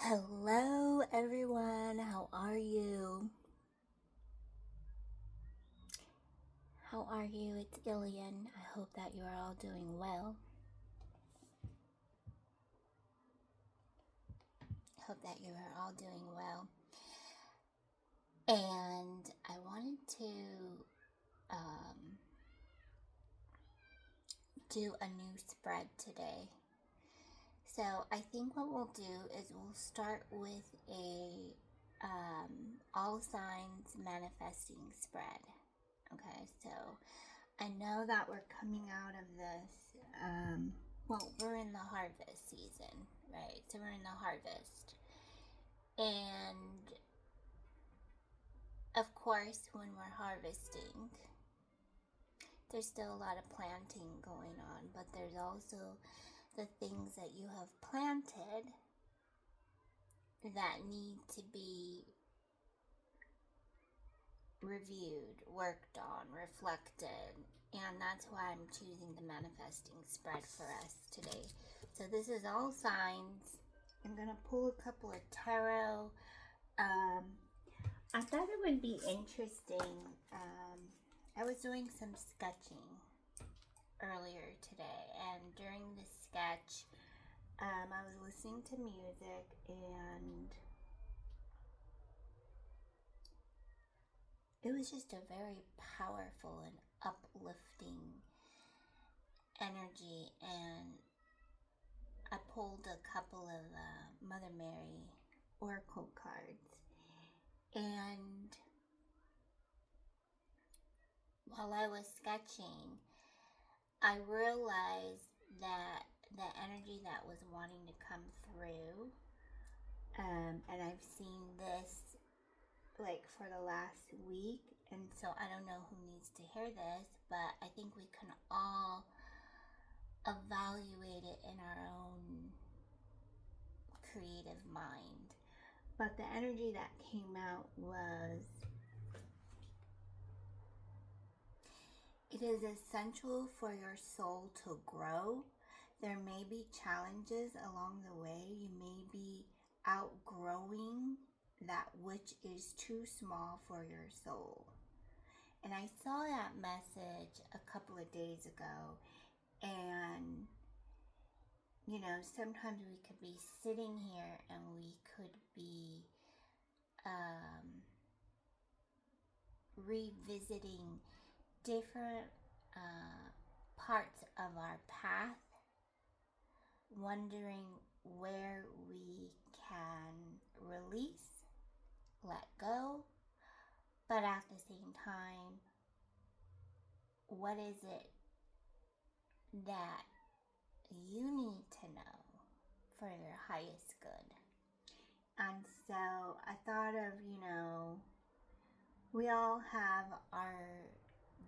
Hello, everyone. How are you? How are you? It's Ilian. I hope that you are all doing well. Hope that you are all doing well. And I wanted to do a new spread today. So I think what we'll do is we'll start with a all signs manifesting spread. Okay, so I know that we're coming out of this, we're in the harvest season, right? So we're in the harvest. And of course, when we're harvesting, there's still a lot of planting going on, but there's also the things that you have planted that need to be reviewed, worked on, reflected, and that's why I'm choosing the manifesting spread for us today. So this is all signs. I'm gonna pull a couple of tarot. I thought it would be interesting. I was doing some sketching earlier today, and during the sketch, I was listening to music, and it was just a very powerful and uplifting energy, and I pulled a couple of Mother Mary Oracle cards, and while I was sketching, I realized that the energy that was wanting to come through, and I've seen this like for the last week, and so I don't know who needs to hear this, but I think we can all evaluate it in our own creative mind. But the energy that came out was, it is essential for your soul to grow. There may be challenges along the way. You may be outgrowing that which is too small for your soul. And I saw that message a couple of days ago, and you know, sometimes we could be sitting here and we could be revisiting different parts of our path, wondering where we can release, let go, but at the same time, what is it that you need to know for your highest good? And so I thought of, we all have our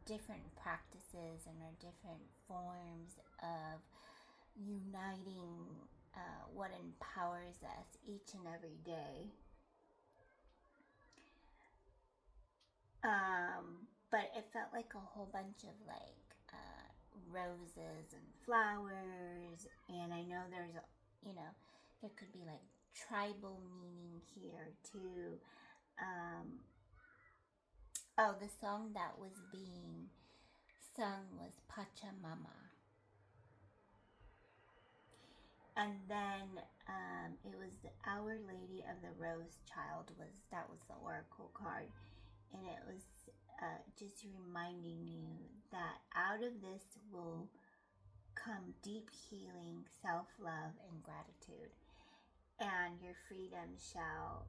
different practices and our different forms of uniting what empowers us each and every day. But it felt like a whole bunch of roses and flowers, and I know there's, there could be like tribal meaning here too. The song that was being sung was Pachamama. And then it was the Our Lady of the Rose Child, that was the oracle card. And it was just reminding you that out of this will come deep healing, self-love, and gratitude. And your freedom shall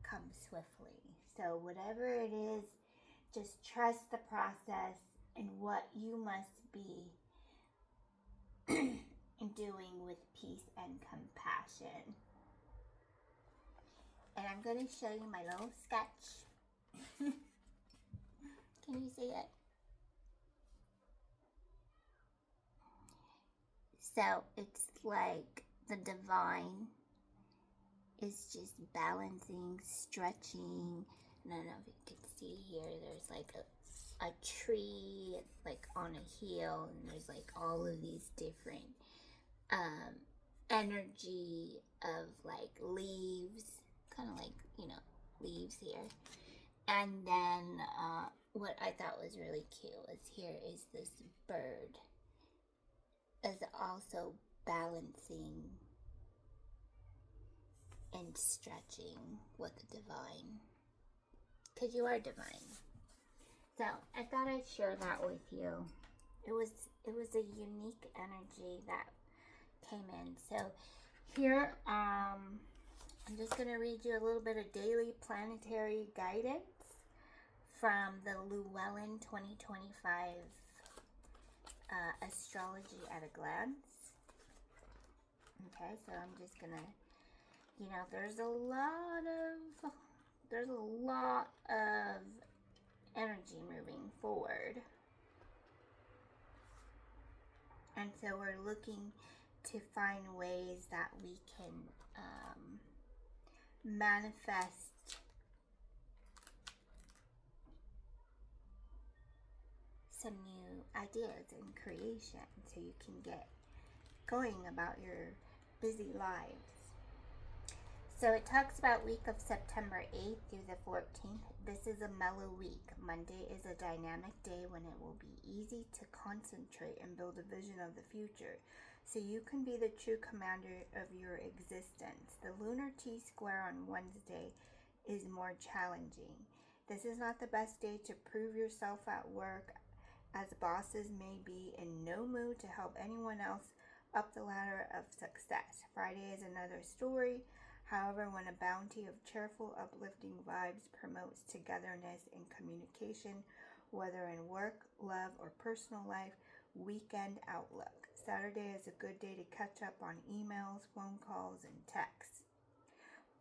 come swiftly. So whatever it is, just trust the process and what you must be doing with peace and compassion. And I'm going to show you my little sketch. Can you see it? So it's like the divine is just balancing, stretching. I don't know if you can see here, there's like a tree, it's like on a hill, and there's like all of these different energy of like leaves, kind of like, you know, leaves here. And then what I thought was really cute was here is this bird is also balancing and stretching with the divine, because you are divine. So I thought I'd share that with you. It was a unique energy that came in. So here, I'm just going to read you a little bit of daily planetary guidance from the Llewellyn 2025 Astrology at a Glance. Okay, so I'm just going to, you know, there's a lot of energy moving forward. And so we're looking to find ways that we can manifest some new ideas and creation so you can get going about your busy lives. So it talks about week of September 8th through the 14th. This is a mellow week. Monday is a dynamic day when it will be easy to concentrate and build a vision of the future, so you can be the true commander of your existence. The lunar T-square on Wednesday is more challenging. This is not the best day to prove yourself at work, as bosses may be in no mood to help anyone else up the ladder of success. Friday is another story. However, when a bounty of cheerful, uplifting vibes promotes togetherness and communication, whether in work, love, or personal life, weekend outlook. Saturday is a good day to catch up on emails, phone calls, and texts.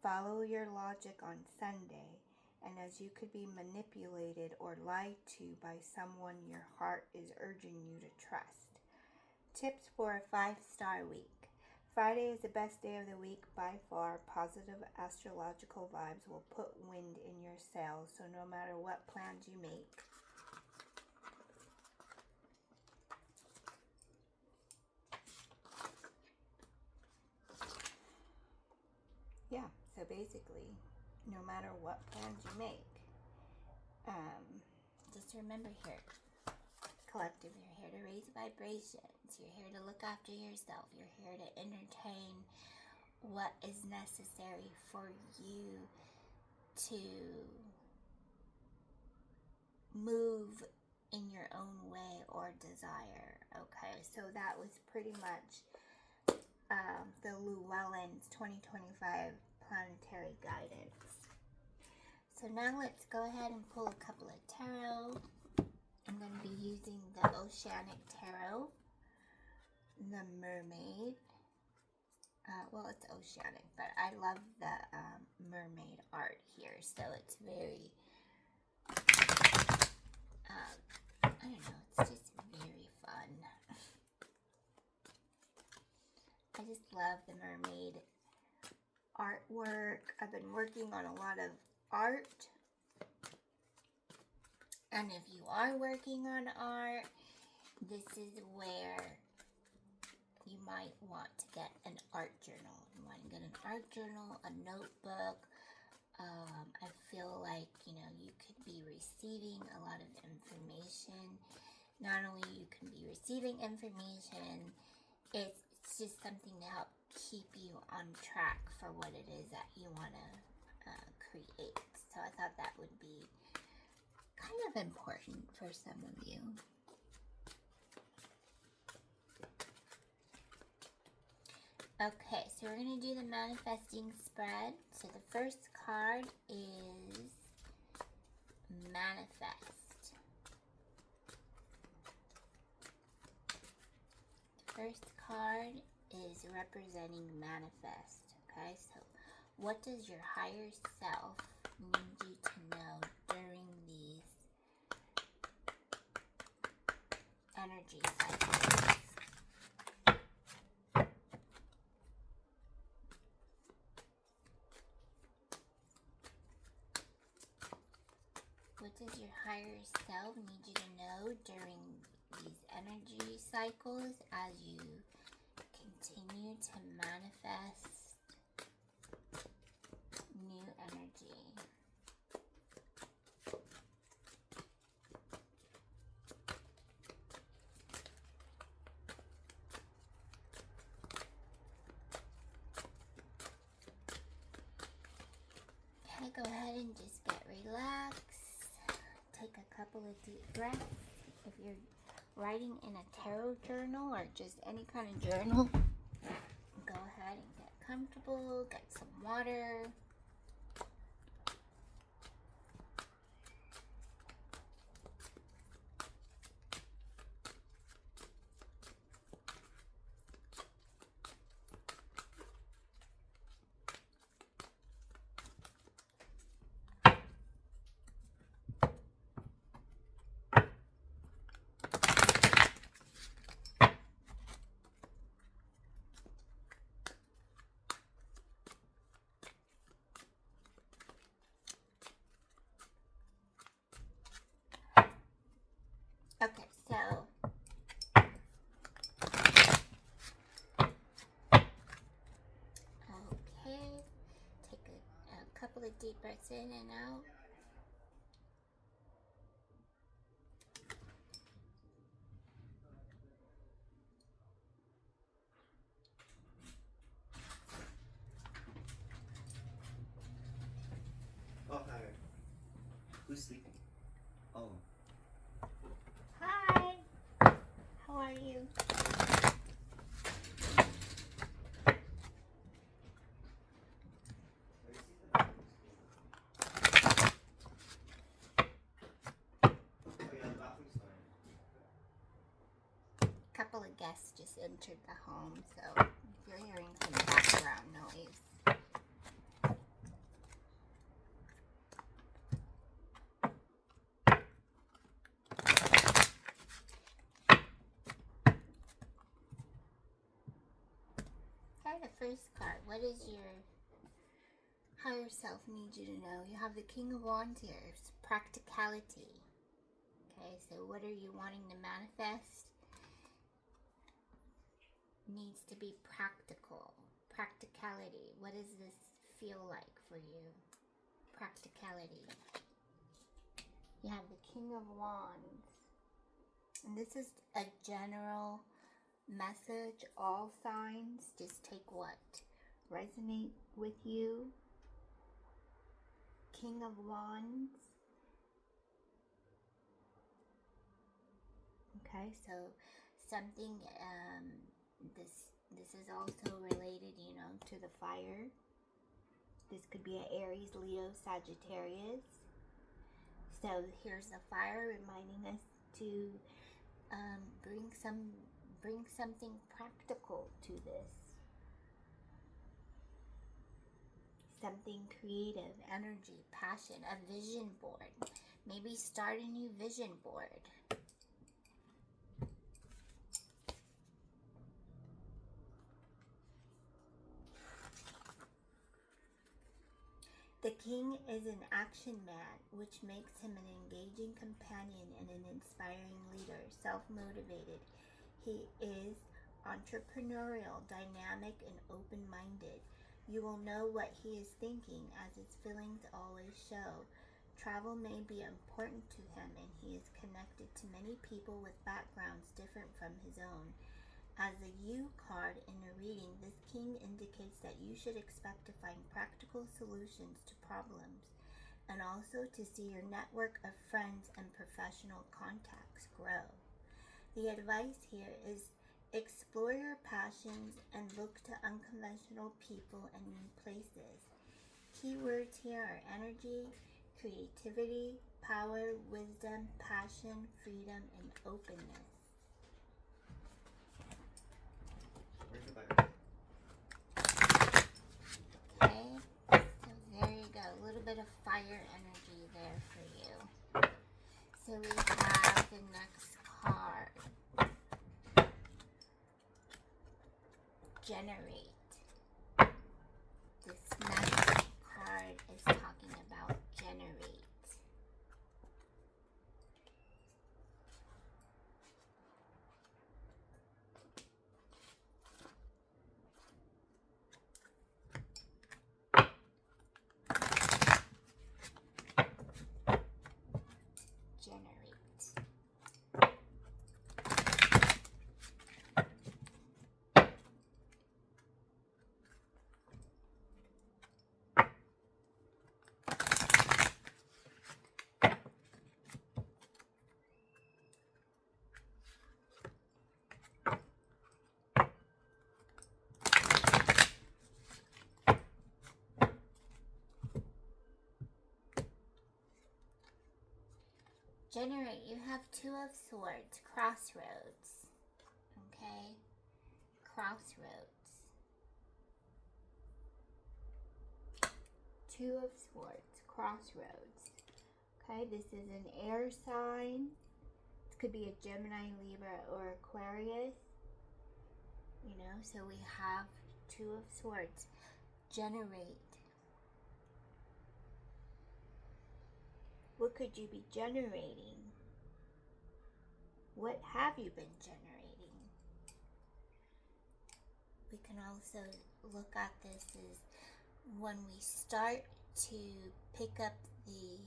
Follow your logic on Sunday, and as you could be manipulated or lied to by someone your heart is urging you to trust. Tips for a 5-star week. Friday is the best day of the week by far. Positive astrological vibes will put wind in your sails, so no matter what plans you make. Yeah, so basically, no matter what plans you make, just remember here, collective, you're here to raise vibrations, you're here to look after yourself, you're here to entertain what is necessary for you to move in your own way or desire. Okay, so that was pretty much the Llewellyn's 2025 planetary guidance. So now let's go ahead and pull a couple of tarot. I'm going to be using the Oceanic Tarot, the Mermaid. Well, it's oceanic, but I love the mermaid art here, so it's very, I don't know, it's just very fun. I just love the mermaid artwork. I've been working on a lot of art, and if you are working on art, this is where you might want to get an art journal. You want to get an art journal, a notebook. I feel like, you know, you could be receiving a lot of information. Not only you can be receiving information, it's just something to help keep you on track for what it is that you want to create. So I thought that would be kind of important for some of you. Okay, so we're going to do the manifesting spread. So the first card is manifest. The first card is representing manifest. Okay, so what does your higher self need you to know during these energy cycles? What does your higher self need you to know during these energy cycles as you continue to manifest new energy. Okay, go ahead and just get relaxed. Take a couple of deep breaths. If you're writing in a tarot journal or just any kind of journal, go ahead and get comfortable, get some water. Okay, so take a couple of deep breaths in and out. Oh, hi. Who's sleeping? Oh. Hi, how are you? A couple of guests just entered the home, so if you're hearing some background noise. Okay, the first card. What is your higher self need you to know? You have the King of Wands here. It's practicality. Okay, so what are you wanting to manifest? Needs to be practical. Practicality. What does this feel like for you? Practicality. You have the King of Wands. And this is a general message. All signs, just take what resonate with you. King of Wands. Okay, so something, this is also related, to the fire. This could be an Aries, Leo, Sagittarius. So here's the fire reminding us to bring something practical to this. Something creative, energy, passion, a vision board. Maybe start a new vision board. The king is an action man, which makes him an engaging companion and an inspiring leader, self-motivated. He is entrepreneurial, dynamic, and open-minded. You will know what he is thinking, as his feelings always show. Travel may be important to him, and he is connected to many people with backgrounds different from his own. As a U card in a reading, this king indicates that you should expect to find practical solutions to problems, and also to see your network of friends and professional contacts grow. The advice here is explore your passions and look to unconventional people and new places. Keywords here are energy, creativity, power, wisdom, passion, freedom, and openness. Okay, so there you go. A little bit of fire energy there for you. So we have the next card. Generate. This next card is talking about generate. generate, you have Two of Swords, crossroads. Okay? Crossroads. Two of Swords, crossroads. Okay, this is an air sign. It could be a Gemini, Libra, or Aquarius. You know, so we have Two of Swords. Generate. What could you be generating? What have you been generating? We can also look at this as when we start to pick up the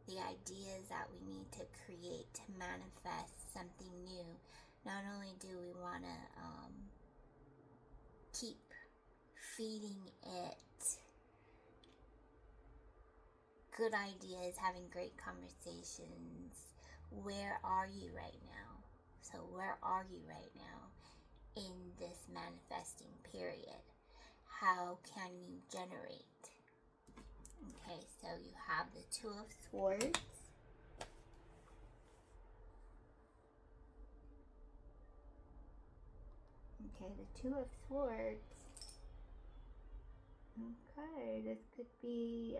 ideas that we need to create to manifest something new. Not only do we want to keep feeding it good ideas, having great conversations. Where are you right now? So where are you right now in this manifesting period? How can you generate? Okay, so you have the Two of Swords. Okay, the Two of Swords. Okay, this could be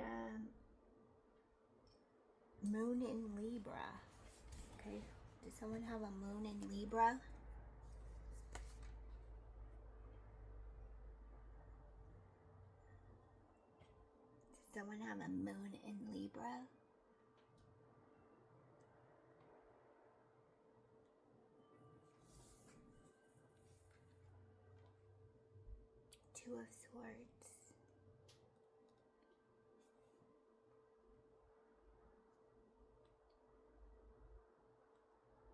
Moon in Libra. Okay, does someone have a Moon in Libra? Does someone have a Moon in Libra? Two of Swords.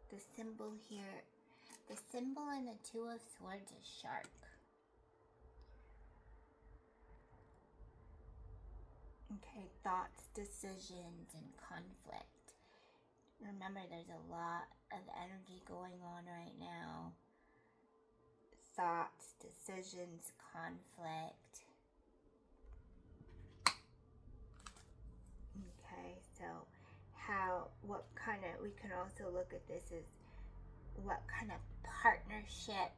The symbol here, the symbol in the Two of Swords is shark. Okay, thoughts, decisions, and conflict. Remember, there's a lot of energy going on right now. Thoughts, decisions, conflict. Okay, so we can also look at this as what kind of partnership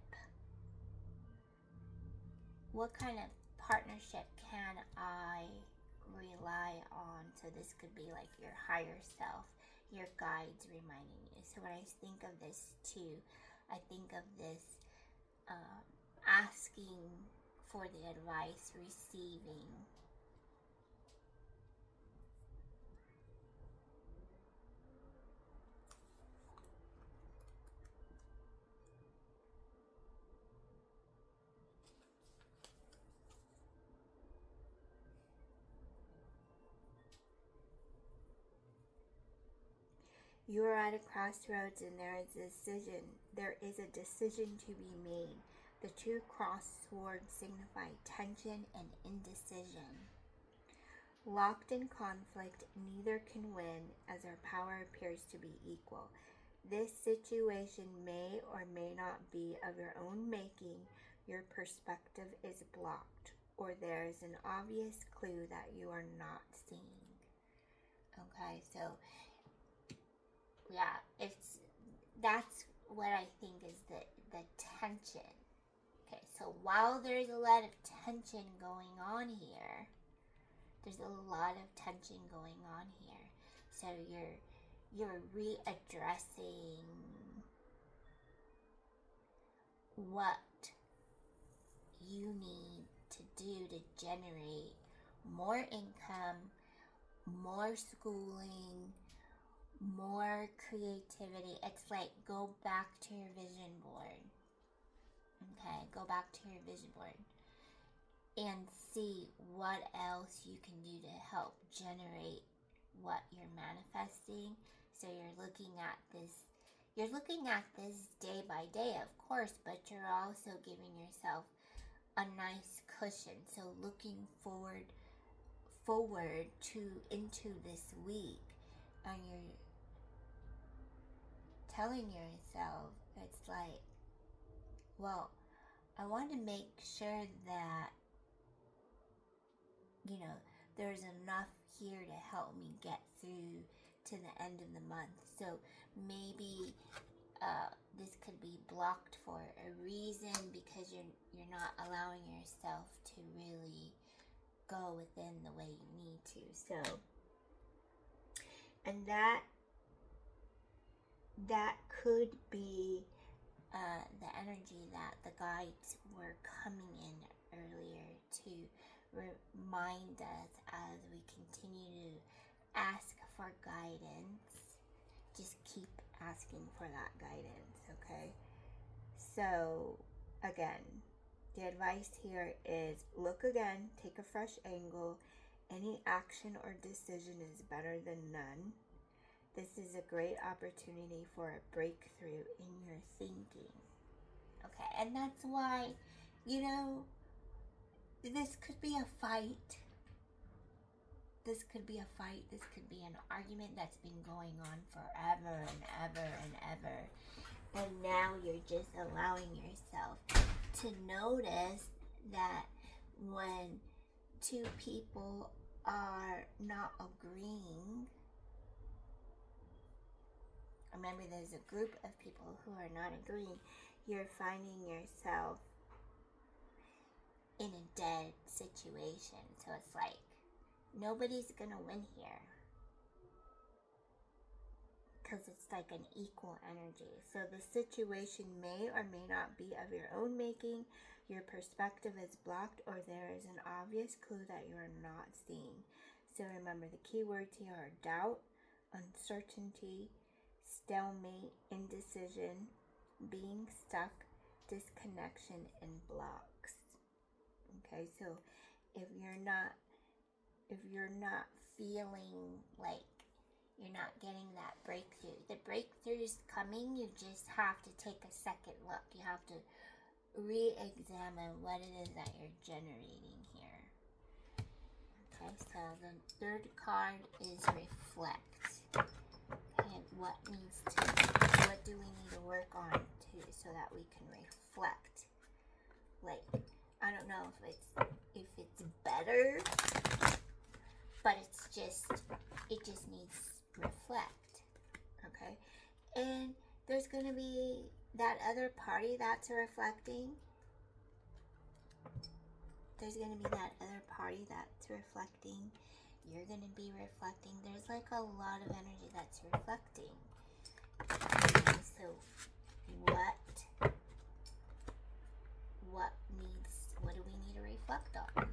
can I rely on? So this could be like your higher self, your guides reminding you. So when I think of this too, I think of this asking for the advice, receiving. You are at a crossroads and there is a decision to be made. The two crossed swords signify tension and indecision. Locked in conflict, neither can win as our power appears to be equal. This situation may or may not be of your own making. Your perspective is blocked, or there is an obvious clue that you are not seeing. Okay, so yeah, that's what I think is the tension. Okay, so while there's a lot of tension going on here, so you're readdressing what you need to do to generate more income, more schooling, more creativity. It's like go back to your vision board. Okay, go back to your vision board and see what else you can do to help generate what you're manifesting. So you're looking at this day by day, of course, but you're also giving yourself a nice cushion. So looking forward to into this week, and you're telling yourself, it's like, well, I want to make sure that, there's enough here to help me get through to the end of the month. So maybe this could be blocked for a reason because you're not allowing yourself to really go within the way you need to. So, and that could be the energy that the guides were coming in earlier to remind us as we continue to ask for guidance. Just keep asking for that guidance, okay? So, again, the advice here is look again, take a fresh angle. Any action or decision is better than none. This is a great opportunity for a breakthrough in your thinking. Okay, and that's why, this could be a fight. This could be a fight. This could be an argument that's been going on forever and ever and ever. And now you're just allowing yourself to notice that when two people are not agreeing, remember there's a group of people who are not agreeing, you're finding yourself in a dead situation. So it's like, nobody's gonna win here. Because it's like an equal energy. So the situation may or may not be of your own making. Your perspective is blocked, or there is an obvious clue that you are not seeing. So remember, the key words here are doubt, uncertainty, stalemate, indecision, being stuck, disconnection, and blocks. Okay, so if you're not feeling like you're not getting that breakthrough, the breakthrough's coming. You just have to take a second look. You have to re-examine what it is that you're generating here. Okay, so the third card is reflect. And what do we need to work on so that we can reflect? Like, I don't know if it's better, but it just needs reflect. Okay, and there's going to be that other party that's reflecting. There's going to be that other party that's reflecting. You're going to be reflecting. There's like a lot of energy that's reflecting. Okay, so what do we need to reflect on?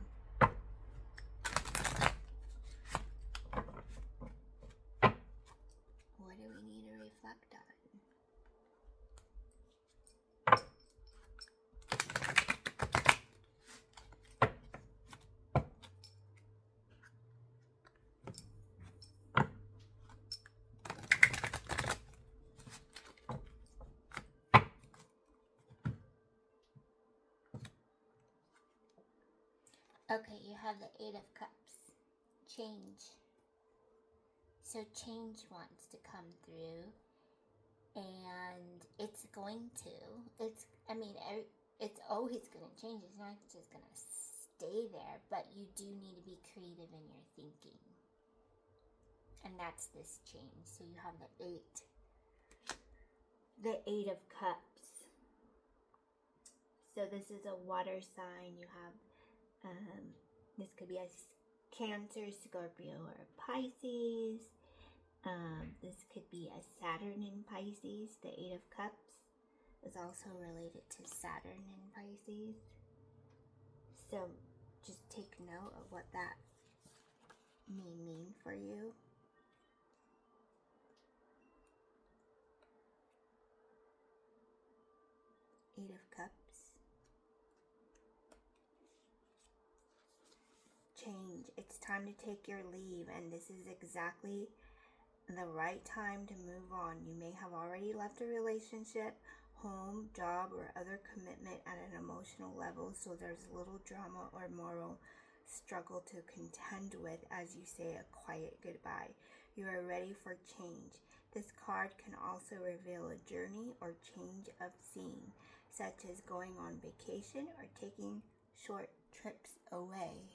What do we need to reflect on? Okay, you have the Eight of Cups. Change. So change wants to come through, and it's going to. It's always going to change. It's not just going to stay there, but you do need to be creative in your thinking. And that's this change. So you have the Eight of Cups. So this is a water sign. You have, this could be a Cancer, Scorpio, or Pisces. This could be a Saturn in Pisces. The Eight of Cups is also related to Saturn in Pisces. So just take note of what that may mean for you. Eight of Cups. Change. It's time to take your leave, and this is exactly the right time to move on. You may have already left a relationship, home, job, or other commitment at an emotional level, so there's little drama or moral struggle to contend with as you say a quiet goodbye. You are ready for change. This card can also reveal a journey or change of scene, such as going on vacation or taking short trips away.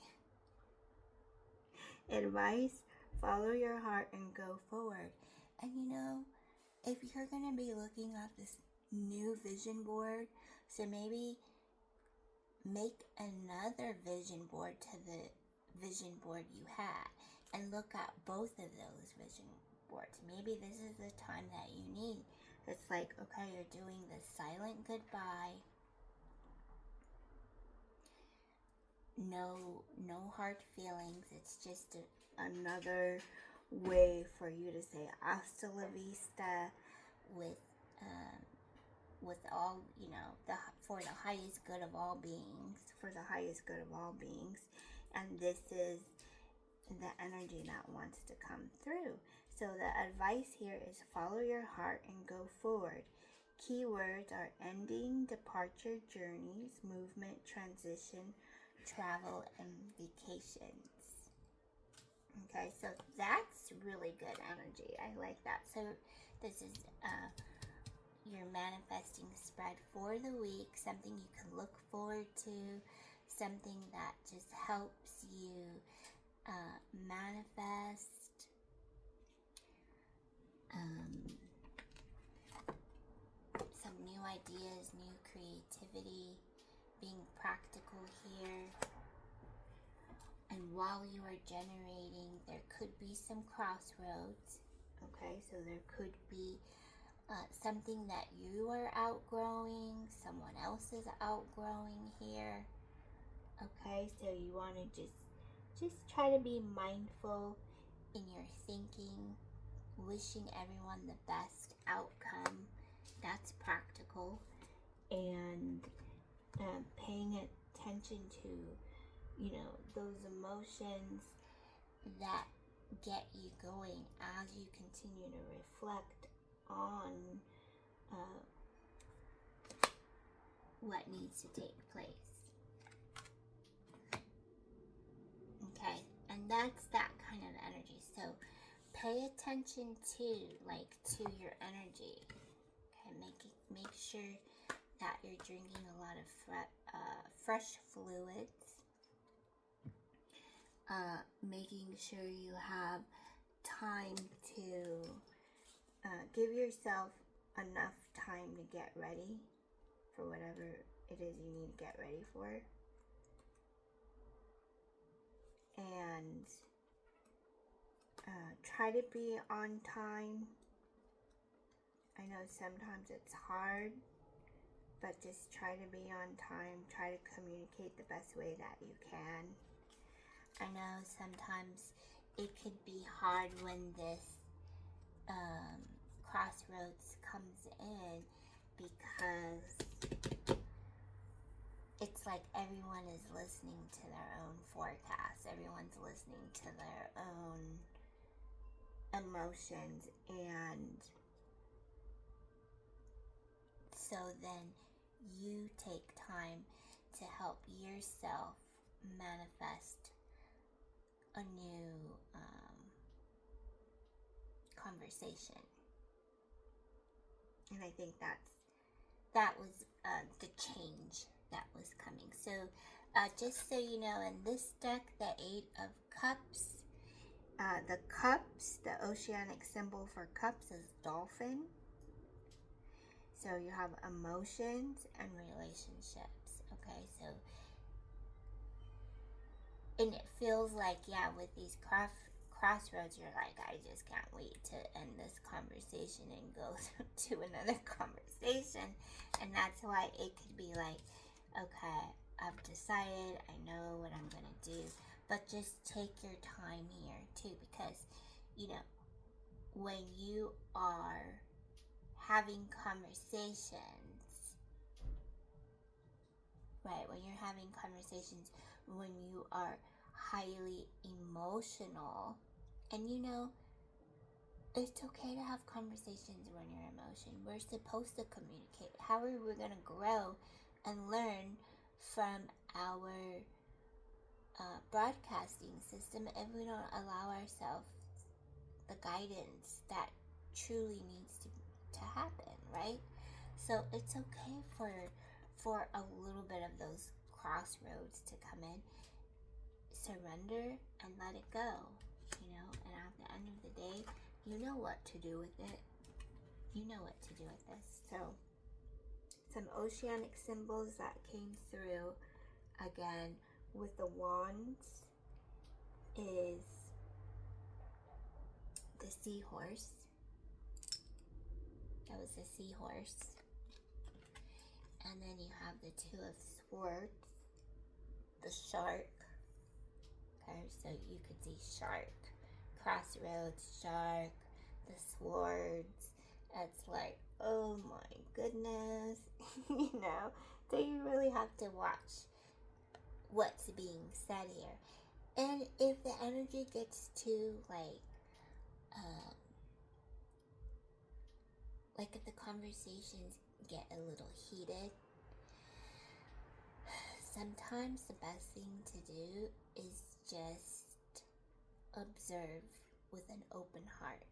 Advice: Follow your heart and go forward. And if you're going to be looking at this new vision board, so maybe make another vision board to the vision board you had and look at both of those vision boards. Maybe this is the time that you need. It's like, okay, you're doing the silent goodbye. No hard feelings. It's just another way for you to say hasta la vista with all, for the highest good of all beings, and this is the energy that wants to come through. So the advice here is follow your heart and go forward. Keywords are ending, departure, journeys, movement, transition, travel, and vacations. Okay, so that's really good energy. I like that. So this is your manifesting spread for the week, something you can look forward to, something that just helps you manifest some new ideas, new creativity, being practical here. And while you are generating, there could be some crossroads. Okay, so there could be something that you are outgrowing, someone else is outgrowing here. Okay, so you want to just try to be mindful in your thinking, wishing everyone the best outcome. That's practical. And paying attention to, those emotions that get you going as you continue to reflect on what needs to take place. Okay, and that's that kind of energy. So pay attention to your energy. Okay, make sure that you're drinking a lot of fresh fluids. Making sure you have time to give yourself enough time to get ready for whatever it is you need to get ready for. And try to be on time. I know sometimes it's hard, but just try to be on time. Try to communicate the best way that you can. I know sometimes it could be hard when this crossroads comes in, because it's like everyone is listening to their own forecast. Everyone's listening to their own emotions, and so then you take time to help yourself manifest a new conversation. And I think that was the change that was coming. So just so you know, in this deck, the 8 of Cups, the oceanic symbol for cups is dolphin. So you have emotions and relationships. Okay, so and it feels like, with these crossroads, you're like, I just can't wait to end this conversation and go to another conversation. And that's why it could be like, okay, I've decided, I know what I'm gonna do, but just take your time here too, because when you are having conversations, right, when you're having conversations, when you are highly emotional, and it's okay to have conversations when you're emotional. We're supposed to communicate. How are we going to grow and learn from our broadcasting system if we don't allow ourselves the guidance that truly needs to happen, right? So it's okay for a little bit of those crossroads to come in. Surrender and let it go. you know, and at the end of the day, you know what to do with it. You know what to do with this. So, some oceanic symbols that came through, again, with the wands is the seahorse. That was the seahorse. And then you have the Two of Swords, the shark. Okay, so you could see shark, crossroads, shark, the swords. It's like, oh my goodness, you know. So you really have to watch what's being said here. And if the energy gets too like if the conversations get a little heated, sometimes the best thing to do is just observe with an open heart.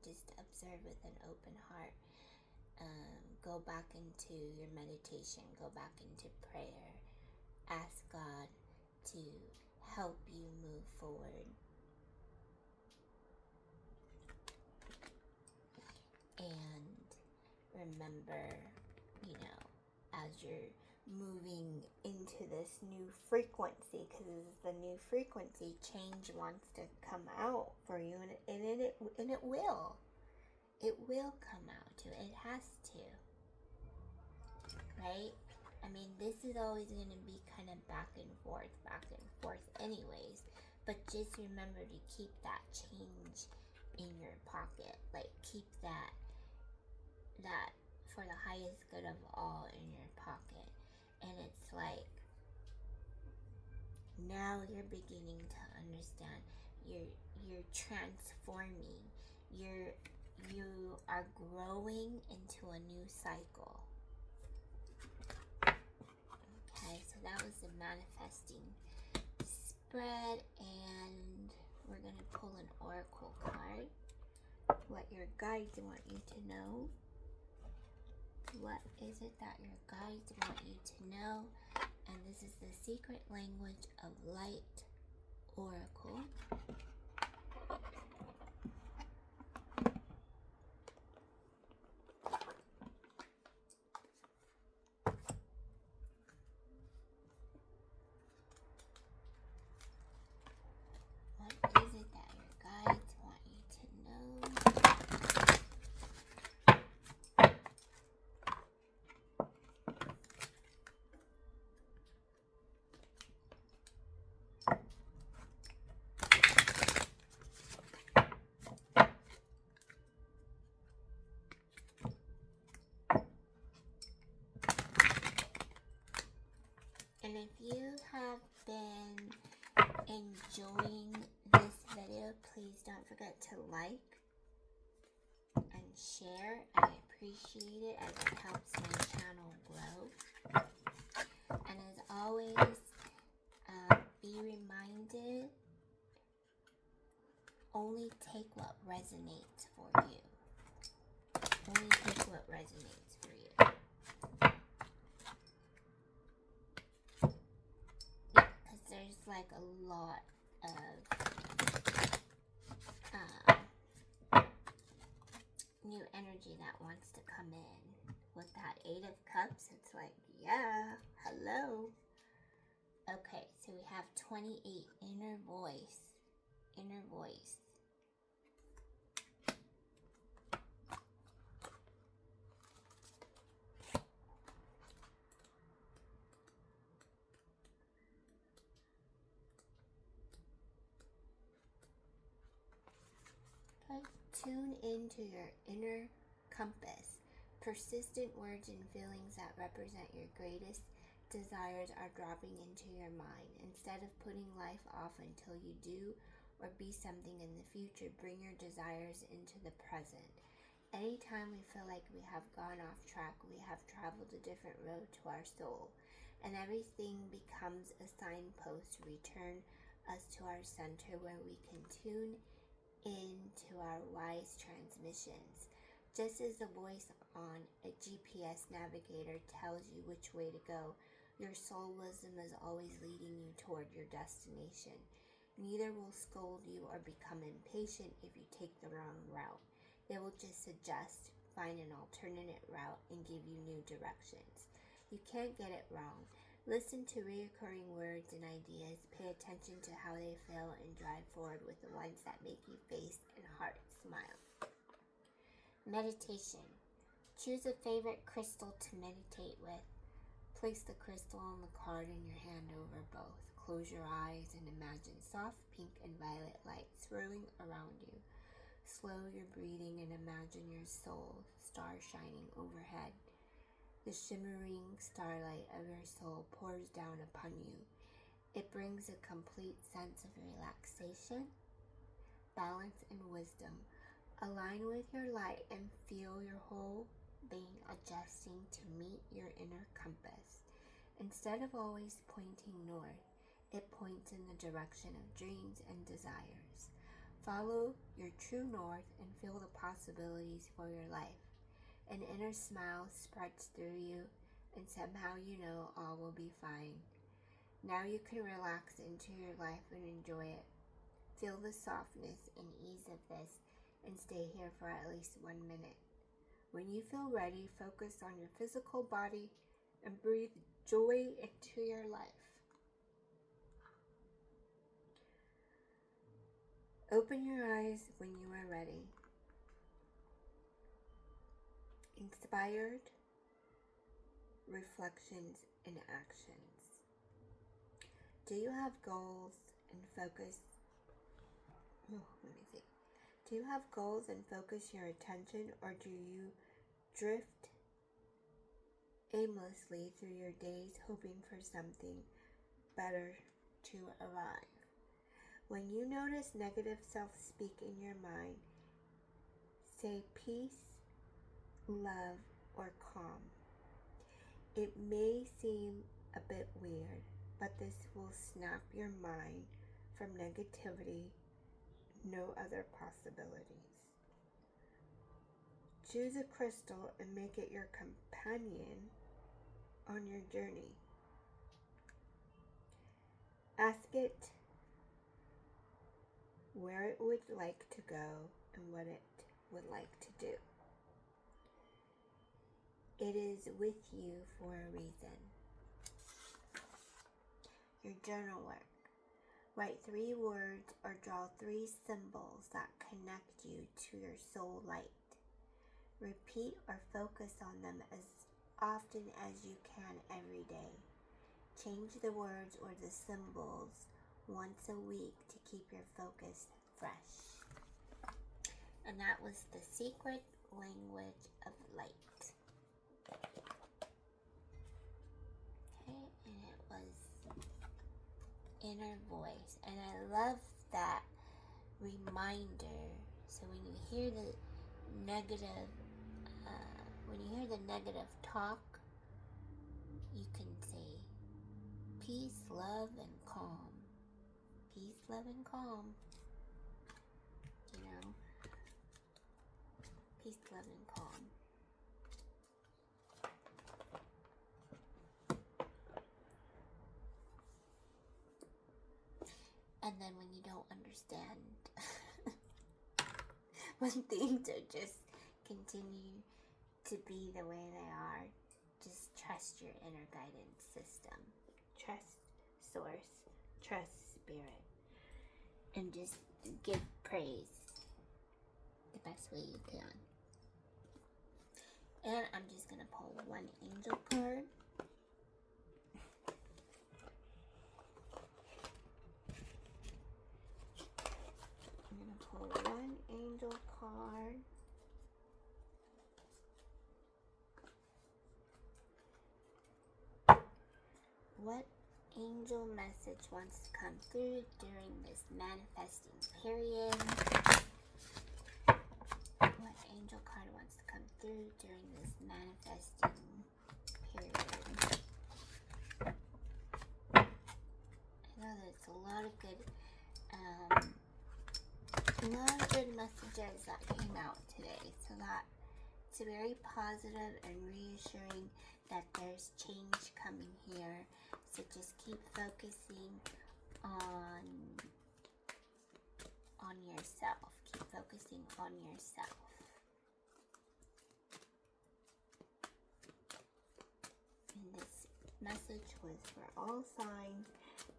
Just observe with an open heart. Go back into your meditation. Go back into prayer. Ask God to help you move forward. And remember, you know, as you're moving into this new frequency, because this is the new frequency, change wants to come out for you, and it will. It will come out too. It has to. Right? I mean, this is always going to be kind of back and forth anyways. But just remember to keep that change in your pocket. Like, keep that for the highest good of all in your pocket. And it's like, now you're beginning to understand. You're transforming. You are growing into a new cycle. Okay, so that was the manifesting spread, and we're going to pull an oracle card. What your guides want you to know. What is it that your guides want you to know? And this is the secret language of light oracle. What is it that your guides want you to know? And if you have been enjoying this video, please don't forget to like and share. I appreciate it as it helps my channel grow. And as always, be reminded, only take what resonates for you. Only take what resonates for you. Because there's like a lot of new energy that wants to come in. With that 8 of Cups, it's like, yeah, hello. Okay, so we have 28, inner voice. Inner voice. Okay, tune into your inner compass. Persistent words and feelings that represent your greatest desires are dropping into your mind. Instead of putting life off until you do or be something in the future, bring your desires into the present. Anytime we feel like we have gone off track, we have traveled a different road to our soul, and everything becomes a signpost to return us to our center, where we can tune into our wise transmissions. Just as the voice on a GPS navigator tells you which way to go, your soul wisdom is always leading you toward your destination. Neither will scold you or become impatient if you take the wrong route. They will just suggest, find an alternate route, and give you new directions. You can't get it wrong. Listen to recurring words and ideas. Pay attention to how they feel and drive forward with the ones that make your face and heart smile. Meditation. Choose a favorite crystal to meditate with. Place the crystal on the card in your hand over both. Close your eyes and imagine soft pink and violet light swirling around you. Slow your breathing and imagine your soul star shining overhead. The shimmering starlight of your soul pours down upon you. It brings a complete sense of relaxation, balance, and wisdom. Align with your light and feel your whole being adjusting to meet your inner compass. Instead of always pointing north, it points in the direction of dreams and desires. Follow your true north and feel the possibilities for your life. An inner smile spreads through you, and somehow you know all will be fine. Now you can relax into your life and enjoy it. Feel the softness and ease of this and stay here for at least 1 minute. When you feel ready, focus on your physical body and breathe joy into your life. Open your eyes when you are ready. Inspired reflections and actions. Do you have goals and focus? Do you have goals and focus your attention, or do you drift aimlessly through your days hoping for something better to arrive? When you notice negative self-speak in your mind, say peace, love, or calm. It may seem a bit weird, but this will snap your mind from negativity. No other possibilities. Choose a crystal and make it your companion on your journey. Ask it where it would like to go and what it would like to do. It is with you for a reason. Your journal work. Write 3 words or draw 3 symbols that connect you to your soul light. Repeat or focus on them as often as you can every day. Change the words or the symbols once a week to keep your focus fresh. And that was the secret language of light. Okay, and it was inner voice. And I love that reminder. So when you hear the negative talk, you can say peace, love, and calm. Peace, love, and calm. You know, peace, love, and calm. And then when you don't understand, when things are just continue to be the way they are, just trust your inner guidance system. Trust source. Trust spirit. And just give praise the best way you can. And I'm just going to pull 1 angel card. I'm going to pull 1 angel card. What angel message wants to come through during this manifesting period? What angel card wants to come through during this manifesting period? I know there's a lot of good messages that came out today. So that it's very positive and reassuring that there's change coming here. So just keep focusing on on yourself. Keep focusing on yourself. And this message was for all signs.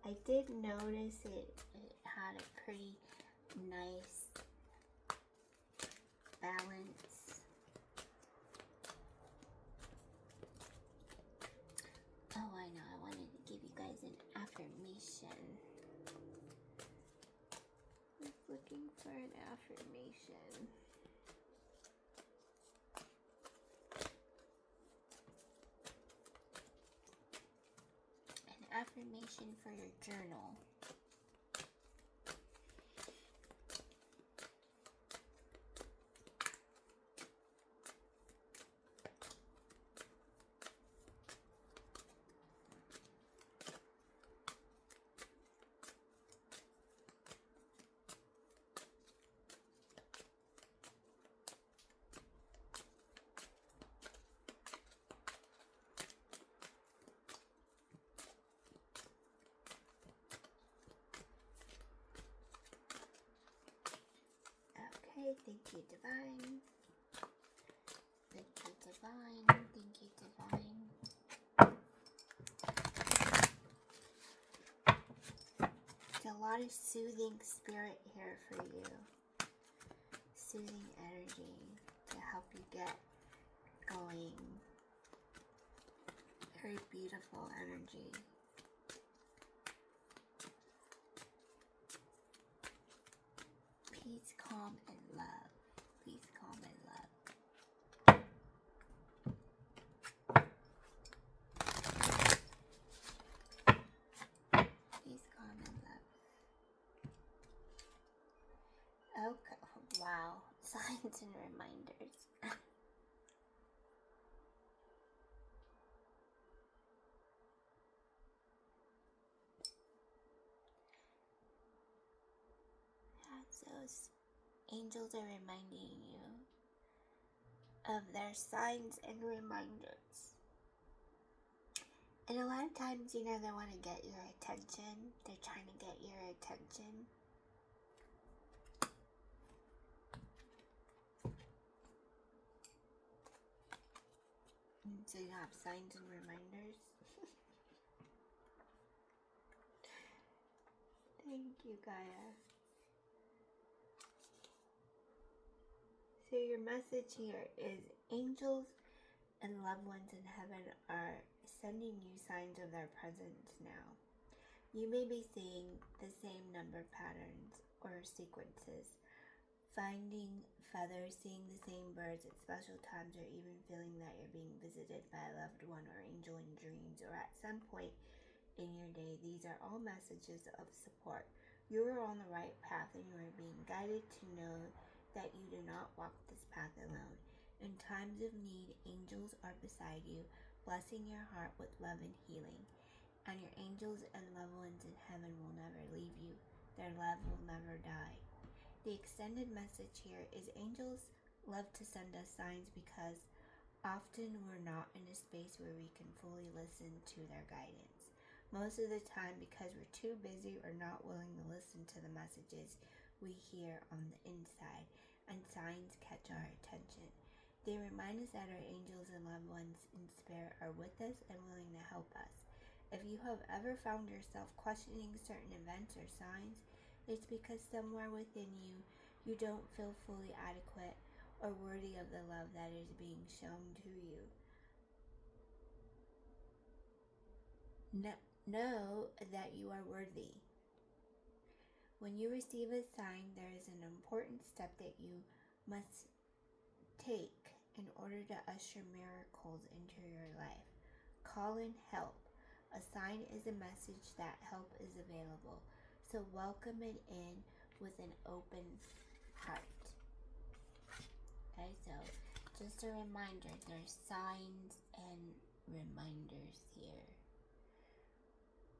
I did notice it had a pretty nice balance. Oh, I know. I wanted to give you guys an affirmation. I was looking for an affirmation. An affirmation for your journal. Okay, thank you, Divine. Thank you, Divine. Thank you, Divine. It's a lot of soothing spirit here for you. Soothing energy to help you get going. Very beautiful energy. Peace, calm, and love. Peace, calm, and love. Peace, calm, and love. Okay. Wow. Signs and reminders. So angels are reminding you of their signs and reminders. And a lot of times, they want to get your attention. They're trying to get your attention. And so you have signs and reminders. Thank you, Gaia. So your message here is angels and loved ones in heaven are sending you signs of their presence now. You may be seeing the same number patterns or sequences, finding feathers, seeing the same birds at special times, or even feeling that you're being visited by a loved one or angel in dreams or at some point in your day. These are all messages of support. You are on the right path and you are being guided to know that you do not walk this path alone. In times of need, angels are beside you, blessing your heart with love and healing. And your angels and loved ones in heaven will never leave you. Their love will never die. The extended message here is angels love to send us signs because often we're not in a space where we can fully listen to their guidance. Most of the time, because we're too busy or not willing to listen to the messages we hear on the inside, and signs catch our attention. They remind us that our angels and loved ones in spirit are with us and willing to help us. If you have ever found yourself questioning certain events or signs, it's because somewhere within you, you don't feel fully adequate or worthy of the love that is being shown to you. Know that you are worthy. When you receive a sign, there is an important step that you must take in order to usher miracles into your life. Call in help. A sign is a message that help is available. So welcome it in with an open heart. Okay, so just a reminder, there's signs and reminders here.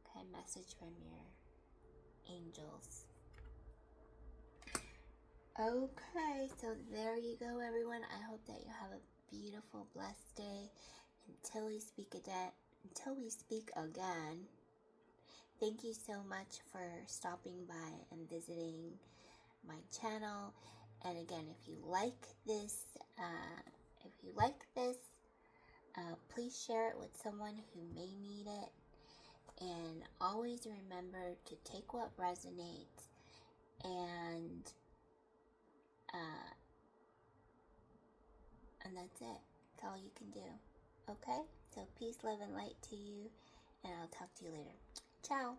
Okay, message from your angels. Okay, so there you go, everyone. I hope that you have a beautiful, blessed day. Until we speak again, thank you so much for stopping by and visiting my channel. And again, if you like this, please share it with someone who may need it. And always remember to take what resonates, and that's it. That's all you can do. Okay? So peace, love, and light to you, and I'll talk to you later. Ciao.